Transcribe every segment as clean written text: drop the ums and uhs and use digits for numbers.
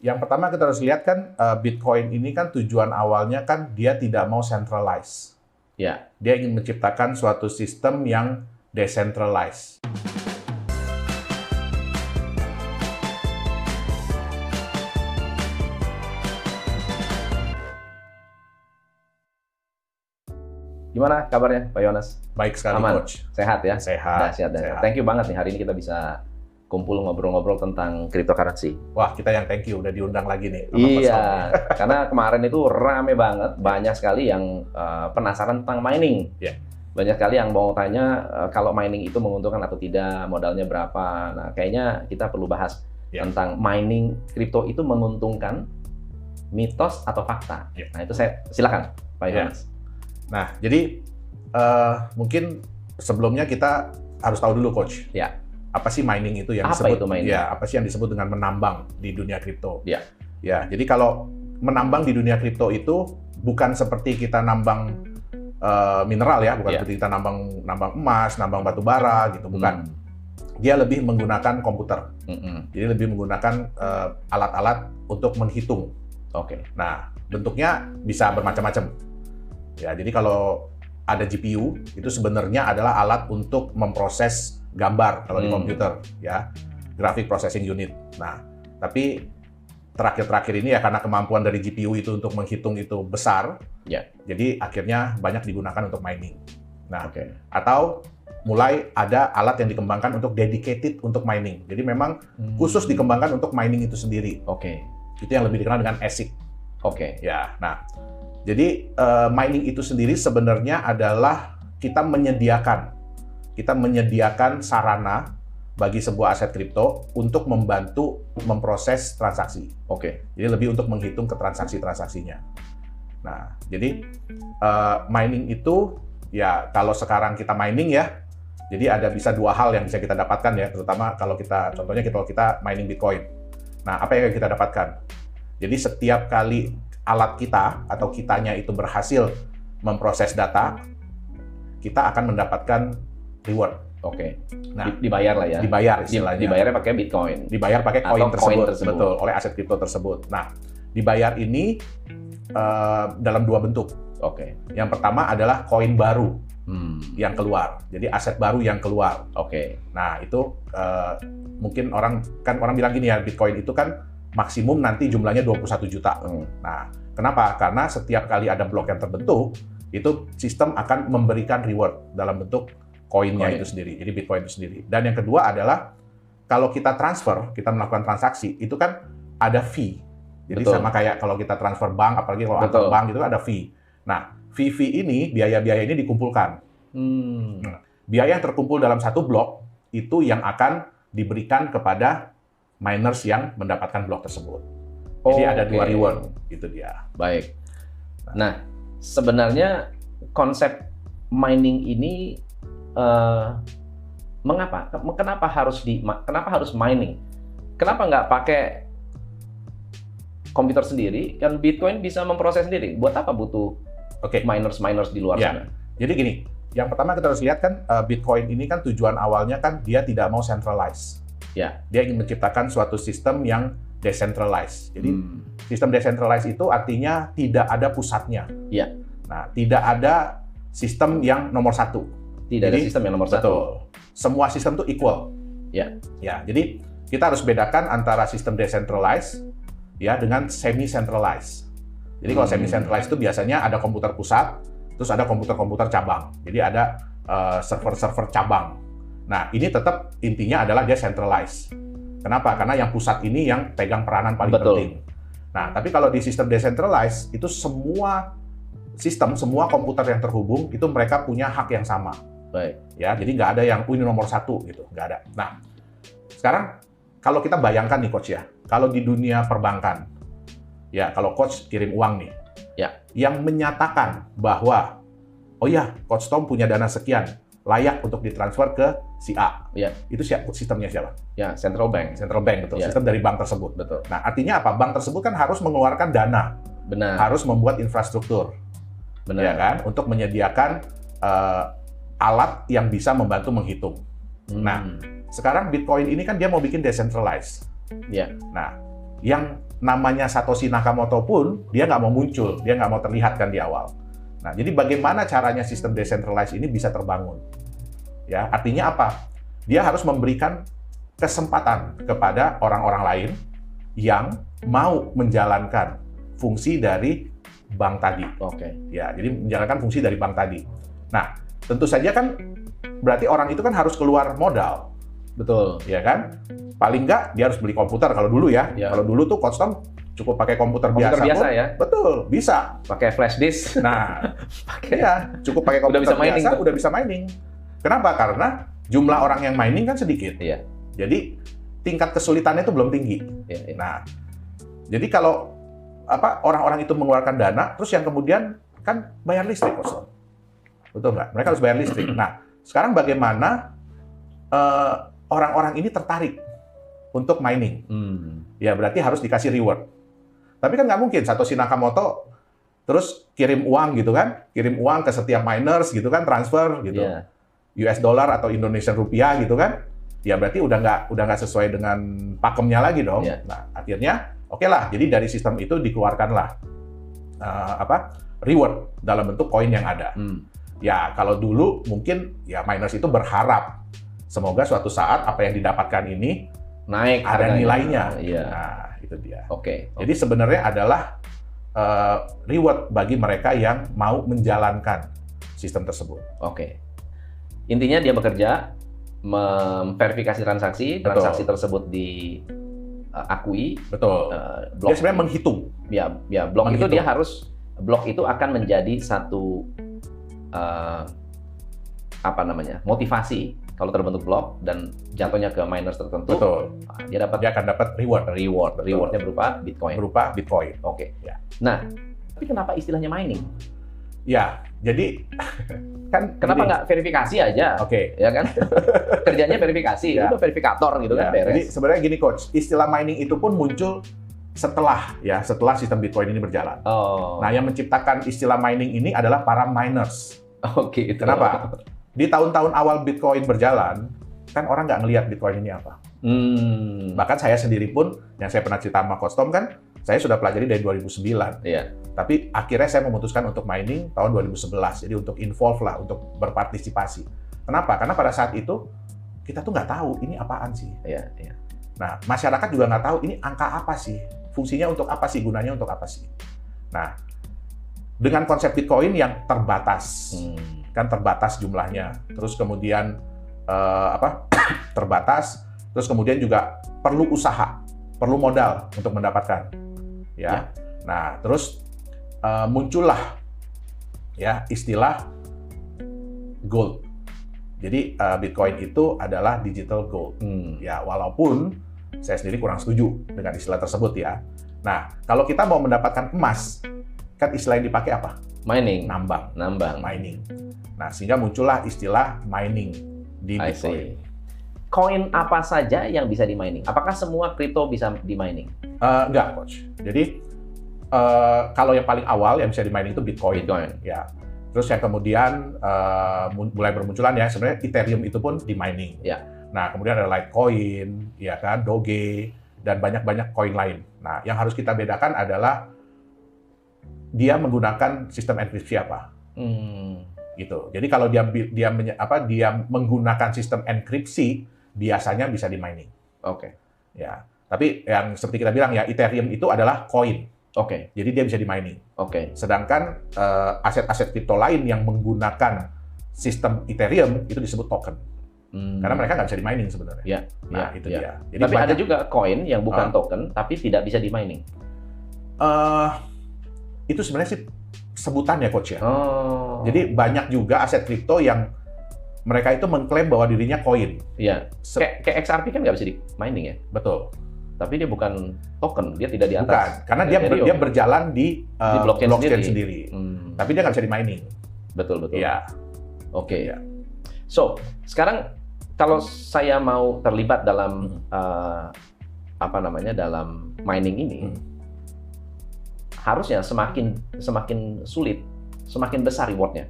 Yang pertama kita harus lihat kan Bitcoin ini kan tujuan awalnya kan dia tidak mau centralized. Ya. Dia ingin menciptakan suatu sistem yang decentralized. Gimana kabarnya Pak Yones? Baik sekali, Aman? Coach. Sehat ya? Sehat. Dahsyat. Thank you banget nih hari ini kita bisa kumpul ngobrol-ngobrol tentang cryptocurrency. Wah, kita yang thank you udah diundang lagi nih. Iya, karena kemarin itu rame banget, banyak sekali yang penasaran tentang mining. Yeah. Banyak sekali yang mau tanya kalau mining itu menguntungkan atau tidak, modalnya berapa. Nah, kayaknya kita perlu bahas tentang mining kripto itu menguntungkan, mitos atau fakta. Yeah. Nah, itu saya silakan Pak Yones. Nah, jadi mungkin sebelumnya kita harus tahu dulu, Coach. Ya. Apa sih mining itu yang apa disebut? Itu mining? Ya, apa sih yang disebut dengan menambang di dunia kripto? Ya. Ya, jadi kalau menambang di dunia kripto itu bukan seperti kita nambang mineral ya, bukan seperti kita nambang emas, nambang batu bara gitu, bukan. Dia lebih menggunakan komputer. Jadi lebih menggunakan alat-alat untuk menghitung. Oke. Nah, bentuknya bisa bermacam-macam. Ya, jadi kalau ada GPU itu sebenarnya adalah alat untuk memproses gambar kalau di komputer, ya, graphic processing unit. Nah, tapi terakhir-terakhir ini ya karena kemampuan dari GPU itu untuk menghitung itu besar, jadi akhirnya banyak digunakan untuk mining. Nah, atau mulai ada alat yang dikembangkan untuk dedicated untuk mining. Jadi memang khusus dikembangkan untuk mining itu sendiri. Itu yang lebih dikenal dengan ASIC. Ya, nah. Jadi mining itu sendiri sebenarnya adalah kita menyediakan sarana bagi sebuah aset kripto untuk membantu memproses transaksi. Jadi lebih untuk menghitung ke transaksi-transaksinya. Nah, jadi mining itu ya kalau sekarang kita mining ya, jadi ada bisa dua hal yang bisa kita dapatkan ya, terutama kalau kita contohnya kalau kita mining Bitcoin. Nah, apa yang kita dapatkan? Jadi setiap kali alat kita atau kitanya itu berhasil memproses data, kita akan mendapatkan reward. Nah, dibayar lah ya. Dibayar istilahnya. Dibayarnya pakai Bitcoin. Dibayar pakai koin tersebut, betul, oleh aset kripto tersebut. Nah, dibayar ini dalam dua bentuk. Yang pertama adalah koin baru yang keluar. Jadi aset baru yang keluar. Nah, itu mungkin orang bilang gini ya, Bitcoin itu kan maksimum nanti jumlahnya 21 juta. Nah, kenapa? Karena setiap kali ada blok yang terbentuk, itu sistem akan memberikan reward dalam bentuk koinnya itu sendiri, jadi Bitcoin itu sendiri. Dan yang kedua adalah, kalau kita transfer, kita melakukan transaksi, itu kan ada fee. Jadi sama kayak kalau kita transfer bank, apalagi kalau antar bank itu ada fee. Nah, fee ini, biaya-biaya ini dikumpulkan. Biaya yang terkumpul dalam satu blok, itu yang akan diberikan kepada miners yang mendapatkan blok tersebut. Jadi ada dua reward, itu dia. Baik. Nah, sebenarnya konsep mining ini kenapa harus mining? Kenapa nggak pakai komputer sendiri? Kan Bitcoin bisa memproses sendiri. Buat apa butuh miners di luar sana? Jadi gini, yang pertama kita harus lihat kan Bitcoin ini kan tujuan awalnya kan dia tidak mau centralized. Dia ingin menciptakan suatu sistem yang decentralized. Jadi sistem decentralized itu artinya tidak ada pusatnya. Nah, tidak ada sistem yang nomor satu. Ada sistem yang nomor satu. Betul. Semua sistem itu equal. Jadi kita harus bedakan antara sistem decentralized ya dengan semi-centralized. Jadi kalau semi-centralized itu biasanya ada komputer pusat, terus ada komputer-komputer cabang. Jadi ada server-server cabang. Nah, ini tetap intinya adalah dia centralized. Kenapa? Karena yang pusat ini yang pegang peranan paling penting. Nah, tapi kalau di sistem decentralized, itu semua komputer yang terhubung, itu mereka punya hak yang sama. Ya, jadi nggak ada yang ini nomor satu, gitu. Nggak ada. Nah, sekarang kalau kita bayangkan nih, Coach ya, kalau di dunia perbankan, ya, kalau Coach kirim uang nih, yang menyatakan bahwa, oh ya, Coach Tom punya dana sekian, layak untuk ditransfer ke si A. Itu sistemnya siapa? Central bank. Central bank, betul. Sistem dari bank tersebut. Nah, artinya apa? Bank tersebut kan harus mengeluarkan dana. Harus membuat infrastruktur. Ya kan? Untuk menyediakan alat yang bisa membantu menghitung. Nah, sekarang Bitcoin ini kan dia mau bikin decentralized. Nah, yang namanya Satoshi Nakamoto pun dia nggak mau muncul, dia nggak mau terlihat kan di awal. Nah, jadi bagaimana caranya sistem decentralized ini bisa terbangun? Ya, artinya apa? Dia harus memberikan kesempatan kepada orang-orang lain yang mau menjalankan fungsi dari bank tadi. Ya, jadi menjalankan fungsi dari bank tadi. Nah, tentu saja kan berarti orang itu kan harus keluar modal. Betul. Ya kan? Paling nggak dia harus beli komputer kalau dulu ya. Kalau dulu tuh Costom cukup pakai komputer biasa pun, ya? Betul, bisa. Pakai flash disk. Nah, ya, cukup pakai komputer biasa udah bisa mining. Kenapa? Karena jumlah orang yang mining kan sedikit. Iya. Jadi tingkat kesulitannya itu belum tinggi. Iya. Nah, jadi kalau orang-orang itu mengeluarkan dana, terus yang kemudian kan bayar listrik, Costom. Betul nggak? Mereka harus bayar listrik. Nah, sekarang bagaimana orang-orang ini tertarik untuk mining? Ya berarti harus dikasih reward. Tapi kan nggak mungkin Satoshi Nakamoto terus kirim uang gitu kan, kirim uang ke setiap miners gitu kan, transfer gitu, US dollar atau Indonesian rupiah gitu kan, ya berarti udah nggak sesuai dengan pakemnya lagi dong. Nah akhirnya oke lah, jadi dari sistem itu dikeluarkanlah reward dalam bentuk koin yang ada. Ya kalau dulu mungkin ya miners itu berharap semoga suatu saat apa yang didapatkan ini naik ada nilainya. Nah, itu dia. Jadi sebenarnya adalah reward bagi mereka yang mau menjalankan sistem tersebut. Intinya dia bekerja memverifikasi transaksi tersebut diakui. Betul. Dia sebenarnya menghitung. Ya, blok itu dia harus akan menjadi satu motivasi kalau terbentuk blok dan jatuhnya ke miners tertentu. Betul. Dia akan dapat reward. Rewardnya berupa Bitcoin. Ya. Nah, tapi kenapa istilahnya mining? Ya, jadi kan kenapa nggak verifikasi aja? Ya kan? Kerjanya verifikasi, udah verifikator gitu kan beres. Jadi sebenarnya gini coach, istilah mining itu pun muncul setelah sistem Bitcoin ini berjalan. Nah, yang menciptakan istilah mining ini adalah para miners. Kenapa? Di tahun-tahun awal Bitcoin berjalan, kan orang nggak ngelihat Bitcoin ini apa. Bahkan saya sendiri pun, yang saya pernah cerita sama Costom kan, saya sudah pelajari dari 2009. Tapi akhirnya saya memutuskan untuk mining tahun 2011. Jadi untuk involve lah, untuk berpartisipasi. Kenapa? Karena pada saat itu, kita tuh nggak tahu ini apaan sih. Nah, masyarakat juga nggak tahu ini angka apa sih. Fungsinya untuk apa sih, gunanya untuk apa sih. Nah, dengan konsep Bitcoin yang terbatas, kan terbatas jumlahnya, terus kemudian terbatas, terus kemudian juga perlu usaha, perlu modal untuk mendapatkan, Nah, terus muncullah istilah gold. Jadi Bitcoin itu adalah digital gold. Ya, walaupun saya sendiri kurang setuju dengan istilah tersebut ya. Nah, kalau kita mau mendapatkan emas, kan istilah yang dipakai apa? Mining. Nambang. Mining. Nah, sehingga muncullah istilah mining di Bitcoin. Koin apa saja yang bisa di-mining? Apakah semua kripto bisa di-mining? Enggak, Coach. Jadi, kalau yang paling awal yang bisa di-mining itu Bitcoin. Ya. Terus yang kemudian mulai bermunculan ya, sebenarnya Ethereum itu pun di-mining. Nah, kemudian ada Litecoin, ya kan, Doge, dan banyak-banyak koin lain. Nah, yang harus kita bedakan adalah dia menggunakan sistem enkripsi apa. Gitu. Jadi kalau dia menggunakan sistem enkripsi, biasanya bisa di-mining. Ya. Tapi yang seperti kita bilang ya, Ethereum itu adalah koin. Jadi dia bisa di-mining. Sedangkan aset-aset kripto lain yang menggunakan sistem Ethereum itu disebut token. Karena mereka nggak bisa di-mining sebenarnya. Itu dia. Jadi tapi ada juga koin yang bukan token, tapi tidak bisa di-mining. Itu sebenarnya sih sebutan ya, Coach ya. Jadi banyak juga aset kripto yang mereka itu mengklaim bahwa dirinya koin. Kayak XRP kan nggak bisa di-mining ya? Betul. Tapi dia bukan token, dia tidak di atas. Bukan, karena dia berjalan di blockchain sendiri. Tapi dia nggak bisa di-mining. Betul. Iya. So, sekarang kalau saya mau terlibat dalam dalam mining ini, harusnya semakin sulit, semakin besar rewardnya.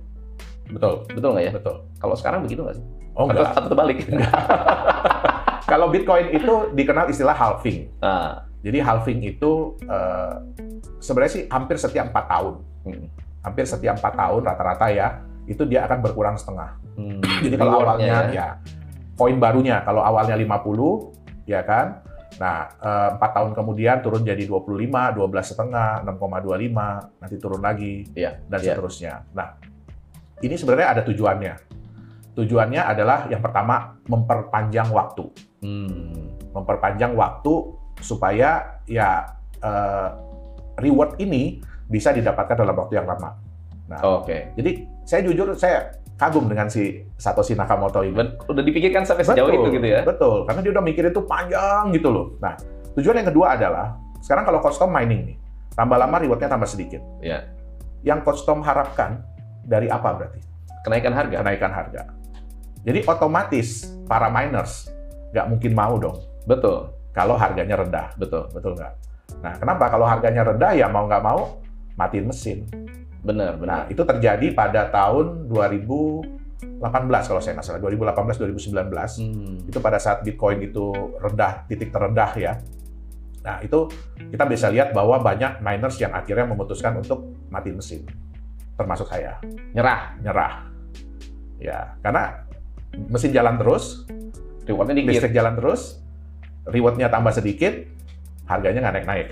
Betul nggak ya? Betul. Kalau sekarang begitu nggak sih? Enggak. Atau terbalik? Kalau Bitcoin itu dikenal istilah halving. Jadi halving itu sebenarnya sih hampir setiap 4 tahun. Hampir setiap 4 tahun rata-rata ya, itu dia akan berkurang setengah. Jadi kalau awalnya ya koin barunya, kalau awalnya 50, ya kan? Nah, 4 tahun kemudian turun jadi 25, 12,5, 6,25, nanti turun lagi, dan seterusnya. Nah, ini sebenarnya ada tujuannya. Tujuannya adalah yang pertama, memperpanjang waktu. Memperpanjang waktu supaya ya reward ini bisa didapatkan dalam waktu yang lama. Nah, jadi saya jujur, saya kagum dengan si Satoshi Nakamoto ini. Udah dipikirkan sampai sejauh itu gitu ya? Betul, karena dia udah mikirin itu panjang gitu loh. Nah, tujuan yang kedua adalah, sekarang kalau Coach Tom mining nih, tambah lama rewardnya tambah sedikit. Yang Coach Tom harapkan dari apa berarti? Kenaikan harga. Kenaikan harga. Jadi otomatis para miners nggak mungkin mau dong. Betul. Kalau harganya rendah. Betul. Betul nggak? Nah, kenapa? Kalau harganya rendah ya mau nggak mau matiin mesin. Benar. Nah, itu terjadi pada tahun 2018 kalau saya nggak salah, 2018-2019. Itu pada saat Bitcoin itu rendah, titik terendah ya. Nah, itu kita bisa lihat bahwa banyak miners yang akhirnya memutuskan untuk matiin mesin. Termasuk saya. Nyerah. Ya, karena mesin jalan terus, rewardnya dikit. Listrik jalan terus, rewardnya tambah sedikit, harganya nggak naik-naik.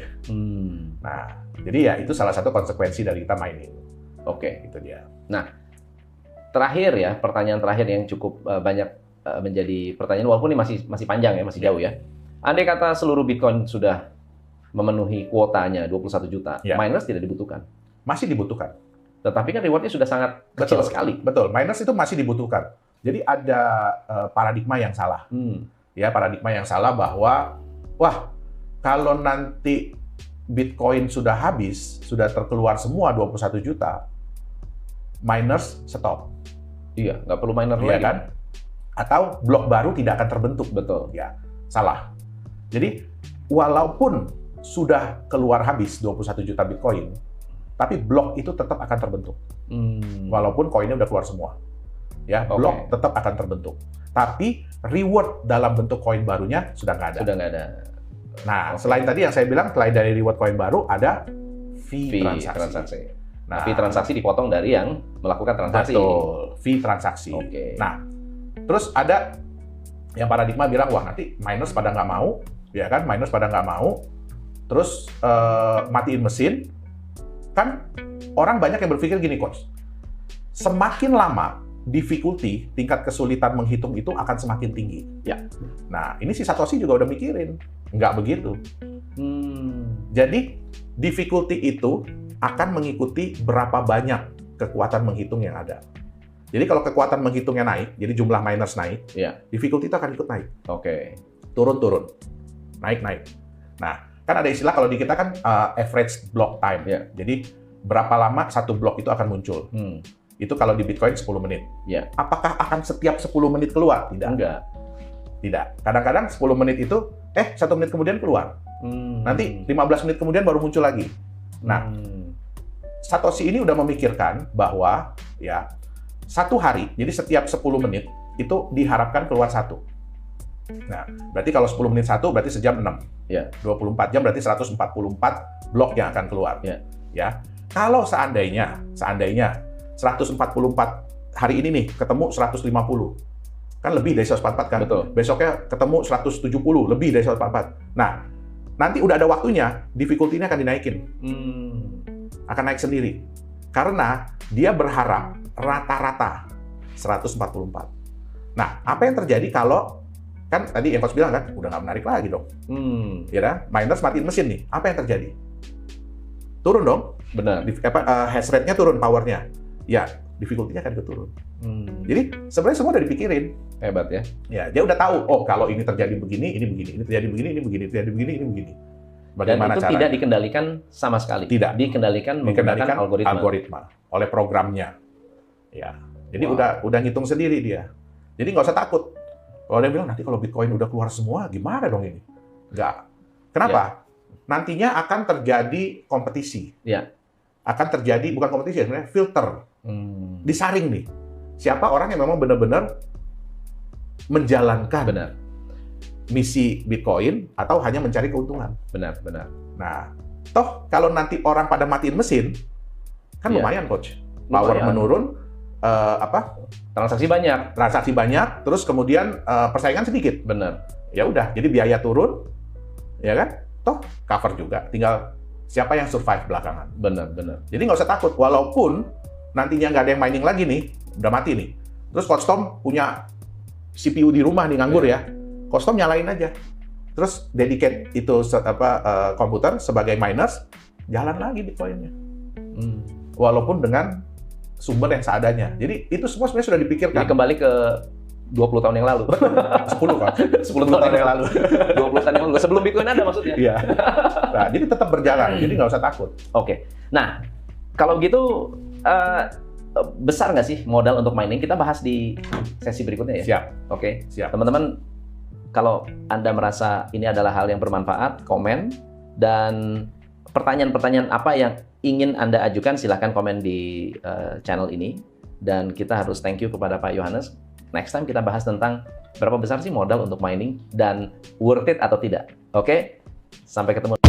Nah, jadi ya itu salah satu konsekuensi dari kita mining. Itu dia. Nah, terakhir ya, pertanyaan terakhir yang cukup banyak menjadi pertanyaan, walaupun ini masih panjang ya, masih jauh ya. Andai kata seluruh Bitcoin sudah memenuhi kuotanya 21 juta, miners tidak dibutuhkan. Masih dibutuhkan. Tetapi kan rewardnya sudah sangat kecil sekali. Betul, miners itu masih dibutuhkan. Jadi ada paradigma yang salah. Ya, paradigma yang salah bahwa, wah, kalau nanti Bitcoin sudah habis, sudah terkeluar semua 21 juta, miners stop. Iya, nggak perlu miner lagi. Kan? Atau blok baru tidak akan terbentuk. Betul. Ya, salah. Jadi, walaupun sudah keluar habis 21 juta Bitcoin, tapi blok itu tetap akan terbentuk. Walaupun koinnya udah keluar semua. Ya, blok tetap akan terbentuk. Tapi reward dalam bentuk koin barunya sudah nggak ada. Sudah nggak ada. Nah, selain tadi yang saya bilang, selain dari reward koin baru, ada fee transaksi. Nah, fee transaksi dipotong dari yang melakukan transaksi. Betul, fee transaksi. Nah, terus ada yang paradigma bilang, wah nanti miners pada nggak mau, ya kan? Miners pada nggak mau, terus matiin mesin. Kan orang banyak yang berpikir gini, Coach. Semakin lama, difficulty, tingkat kesulitan menghitung itu akan semakin tinggi. Nah, ini si Satoshi juga udah mikirin. Nggak begitu. Jadi, difficulty itu akan mengikuti berapa banyak kekuatan menghitung yang ada. Jadi, kalau kekuatan menghitungnya naik, jadi jumlah miners naik, difficulty itu akan ikut naik. Turun-turun. Naik-naik. Nah, kan ada istilah kalau di kita kan average block time. Jadi, berapa lama satu blok itu akan muncul. Itu kalau di Bitcoin 10 menit. Apakah akan setiap 10 menit keluar? Tidak. Kadang-kadang 10 menit itu, 1 menit kemudian keluar. Nanti 15 menit kemudian baru muncul lagi. Nah, Satoshi ini udah memikirkan bahwa ya satu hari, jadi setiap 10 menit itu diharapkan keluar satu. Nah, berarti kalau 10 menit satu, berarti sejam 6. 24 jam berarti 144 blok yang akan keluar. Ya. Kalau seandainya 144 hari ini nih ketemu 150. Kan lebih dari 144 kan? Betul. Besoknya ketemu 170, lebih dari 144. Nah, nanti udah ada waktunya, difficulty-nya akan dinaikin. Akan naik sendiri. Karena dia berharap rata-rata 144. Nah, apa yang terjadi kalau, kan tadi yang Coach bilang kan, udah nggak menarik lagi dong. Ya kan? Miners matiin mesin nih, apa yang terjadi? Turun dong. Benar. Hash rate-nya turun, power-nya. Ya, difficulty-nya akan turun. Jadi sebenarnya semua udah dipikirin. Hebat ya. Ya, dia udah tahu, oh kalau ini terjadi begini, ini begini. Ini terjadi begini, ini begini. Terjadi begini, ini begini. Bagaimana dan itu caranya? Tidak dikendalikan sama sekali. Tidak. Dikendalikan menggunakan algoritma. Oleh programnya. Ya. Jadi udah ngitung sendiri dia. Jadi nggak usah takut. Kalau dia bilang, nanti kalau Bitcoin udah keluar semua, gimana dong ini? Nggak. Kenapa? Nantinya akan terjadi kompetisi. Akan terjadi, bukan kompetisi, sebenarnya filter. Disaring nih. Siapa orang yang memang benar-benar menjalankan misi Bitcoin atau hanya mencari keuntungan. Benar, benar. Nah, toh kalau nanti orang pada matiin mesin, kan lumayan coach. Power menurun, transaksi banyak, terus kemudian persaingan sedikit. Benar. Ya udah, jadi biaya turun, ya kan? Toh cover juga, tinggal siapa yang survive belakangan. Benar, benar. Jadi nggak usah takut, walaupun nantinya nggak ada yang mining lagi nih, udah mati nih. Terus Coach Tom punya CPU di rumah nih nganggur ya, Coach Tom nyalain aja. Terus dedicate itu komputer sebagai miners, jalan lagi Bitcoin-nya. Walaupun dengan sumber yang seadanya. Jadi itu semua sebenarnya sudah dipikirkan. Jadi kembali ke 20 tahun yang lalu. 10 kan? 10 tahun yang lalu. 20 tahun yang lalu. Sebelum Bitcoin ada maksudnya? Iya. Nah, jadi tetap berjalan. Jadi nggak usah takut. Oke. Nah, kalau gitu besar nggak sih modal untuk mining? Kita bahas di sesi berikutnya ya? Siap. Oke. Siap. Teman-teman, kalau Anda merasa ini adalah hal yang bermanfaat, komen. Dan pertanyaan-pertanyaan apa yang ingin Anda ajukan, silahkan komen di channel ini. Dan kita harus thank you kepada Pak Yohanes. Next time kita bahas tentang berapa besar sih modal untuk mining dan worth it atau tidak. Oke? Sampai ketemu.